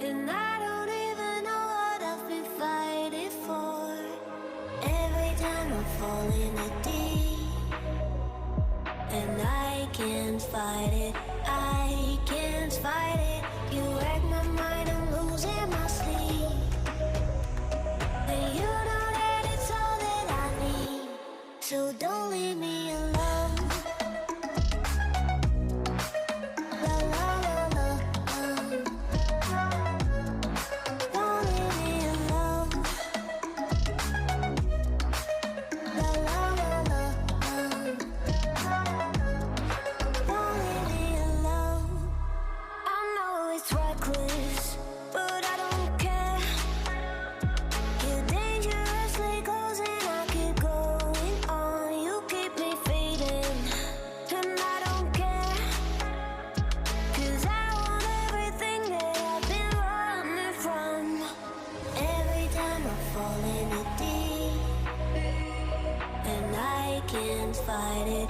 And I don't even know what I've been fighting for. Every time I fall in the deep, and I can't fight it, I can't fight it. You wreck my mind, I'm losing my sleep. And you know that it's all that I need, so don't leave me alone. La la la la, don't leave me alone. La la la la, don't leave me alone. I know it's reckless, but I don't care. You're dangerously close and I keep going on. You keep me fading, and I don't care. 'Cause I want everything that I've been running from. Every time I fall in the deep, and I can't fight it,